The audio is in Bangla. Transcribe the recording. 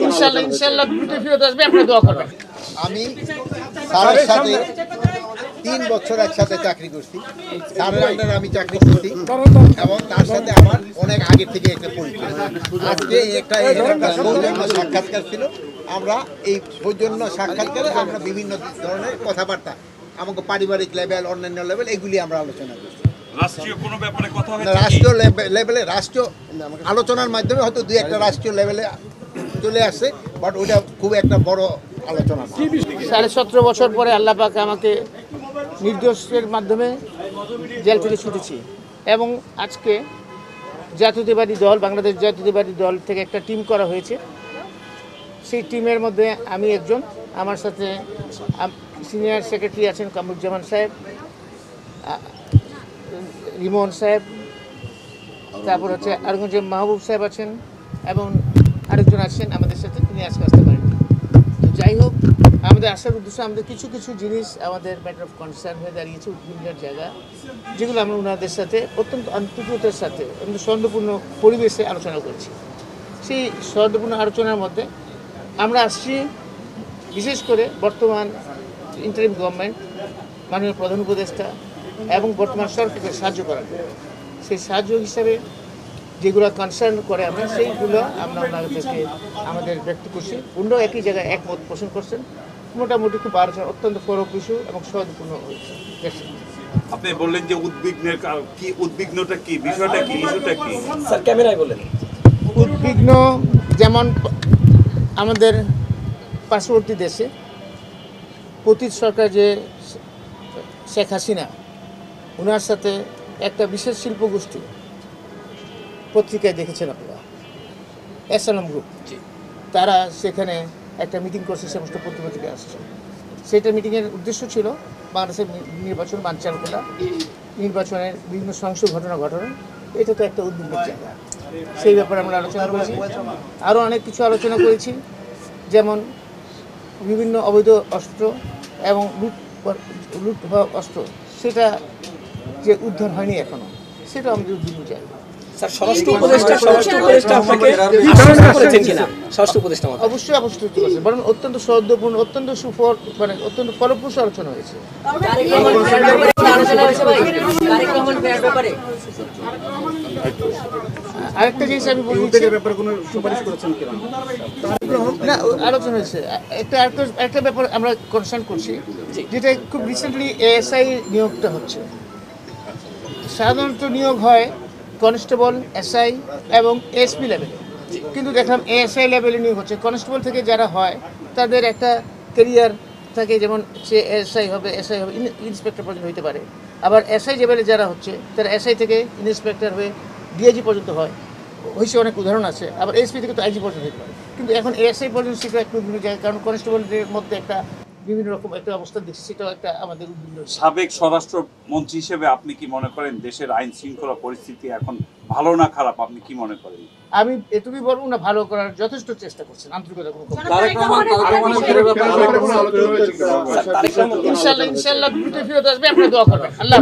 ইনশাআল্লাহ ইনশাআল্লাহ দ্রুত ফিরত আসবে, আপনারা দোয়া করবেন। আমি স্যারের সাথে 3 বছর একসাথে চাকরি করছি, স্যারের আন্ডারে আমি চাকরি করছি এবং তার সাথে আমার অনেক আগে থেকে একটা পরিচয়। আজকে একটা সৌজন্য সাক্ষাৎকার ছিল। আমরা এই সৌজন্য সাক্ষাৎকারে আমরা বিভিন্ন ধরনের কথাবার্তা আমাকে পারিবারিক লেভেল, অন্যান্য লেভেল এগুলি আমরা আলোচনা করছি। রাষ্ট্রীয় কোনো ব্যাপারে কথা হয়েছে? রাষ্ট্রীয় লেভেলে রাষ্ট্রীয় আলোচনার মাধ্যমে হয়তো 2-1টা রাষ্ট্রীয় লেভেলে চলে আসছে, বাট ওইটা খুব একটা বড় আলোচনা না। 17.5 বছর পরে আল্লাহ পাক আমাকে নির্দোষের মাধ্যমে জেল থেকে ছুটেছি এবং আজকে জাতীয়তাবাদী দল, বাংলাদেশ জাতীয়তাবাদী দল থেকে একটা টিম করা হয়েছে। সেই টিমের মধ্যে আমি একজন, আমার সাথে সিনিয়র সেক্রেটারি আছেন কামরুজ্জামান সাহেব, রিমন সাহেব, তারপর হচ্ছে আরগঞ্জের মাহবুব সাহেব আছেন এবং আরেকজন আছেন আমাদের সাথে, তিনি আজকে আসতে পারেন। তো যাই হোক, আমাদের আসার উদ্দেশ্য আমাদের কিছু কিছু জিনিস আমাদের ম্যাটার অফ কনসার্ন হয়ে দাঁড়িয়েছে, উদ্বিগ্নের জায়গা, যেগুলো আমরা ওনাদের সাথে অত্যন্ত আন্তরিকতার সাথে সৌন্দর্যপূর্ণ পরিবেশে আলোচনা করছি। সেই সৌন্দর্যপূর্ণ আলোচনার মধ্যে আমরা আসছি বিশেষ করে বর্তমান ইন্টারিম গভর্নমেন্ট, মাননীয় প্রধান উপদেষ্টা এবং বর্তমান সরকারকে সাহায্য করার, সেই সাহায্য হিসাবে যেগুলো কনসার্ন করে আমরা সেইগুলো আমরা ওনাদেরকে আমাদের ব্যক্ত করছি। অন্যরাও একই জায়গায় একমত পোষণ করছেন। মোটামুটি খুব আলোচনা অত্যন্ত ফলপ্রসূ এবং সহজপূর্ণ হয়েছে। আপনি বললেন যে উদ্বিগ্নটা কি, বিষয়টা কি, ইস্যুটা কি? স্যার ক্যামেরায় বলেন। উদ্বিগ্ন যেমন আমাদের পার্শ্ববর্তী দেশে পতিত সরকার যে শেখ হাসিনা, ওনার সাথে একটা বিশেষ শিল্পগোষ্ঠী, পত্রিকায় দেখেছেন আপনারা, এসএলএম গ্রুপ, তারা সেখানে একটা মিটিং করছে, সমস্ত পত্রিকা আসছে। সেটা মিটিংয়ের উদ্দেশ্য ছিল বাংলাদেশের নির্বাচন বানচাল করা, নির্বাচনের বিভিন্ন সহিংস ঘটনা ঘটানো। এটা তো একটা উদ্বিগ্নের জায়গা, সেই ব্যাপারে আমরা আলোচনা করেছি। আরও অনেক কিছু আলোচনা করেছি, যেমন বিভিন্ন অবৈধ অস্ত্র এবং লুট হওয়া অস্ত্র, সেটা যে উদ্ধার হয়নি এখনো, সেটা আমাদের উদ্বিগ্ন জায়গা। স্যার স্বরাষ্ট্র উপদেষ্টা আপনাকে করেছেন কিনা? স্বরাষ্ট্র উপদেষ্টা অবশ্যই অবশ্যই করেছে, বরং অত্যন্ত সৌহার্দ্যপূর্ণ, অত্যন্ত সুফল, মানে অত্যন্ত ফলপ্রসূ আলোচনা হয়েছে। আরেকটা জিনিস আমি বলছি, না আলোচনা হয়েছে একটা ব্যাপার আমরা কনসার্ন করছি, যেটা খুব রিসেন্টলি এএসআই নিয়োগটা হচ্ছে। সাধারণত নিয়োগ হয় কনস্টেবল, এসআই এবং এসপি লেভেলে, কিন্তু দেখলাম এএসআই লেভেলে নিয়োগ হচ্ছে। কনস্টেবল থেকে যারা হয় তাদের একটা ক্যারিয়ার থাকে, যেমন সে এসআই হবে, এসআই হবে, ইন্সপেক্টর পর্যন্ত হইতে পারে। আবার এসআই লেভেলে যারা হচ্ছে তারা এসআই থেকে ইন্সপেক্টর হয়ে ডিআইজি পর্যন্ত হয়েছে, অনেক উদাহরণ আছে। আবার এসপি থেকে তো আইজি পর্যন্ত হতে পারে, কিন্তু এখন এএসআই পর্যন্ত সেটা একটু বিভিন্ন জায়গায়, কারণ কনস্টেবলদের মধ্যে একটা বিভিন্ন রকম একটা অবস্থা দেখছি, সেটাও একটা আমাদের উদ্বিগ্ন। সাবেক স্বরাষ্ট্রমন্ত্রী হিসেবে আপনি কি মনে করেন দেশের আইন শৃঙ্খলা পরিস্থিতি এখন ভালো না খারাপ, আপনি কি মনে করেন? আমি এটুকুই বলবো না, ভালো করার যথেষ্ট চেষ্টা করছেন, আন্তরিকতা কোনো ইনশাআল্লাহ ইনশাআল্লাহ দ্রুত ফিরত আসবে, আপনারা দোয়া করবেন। আল্লাহ।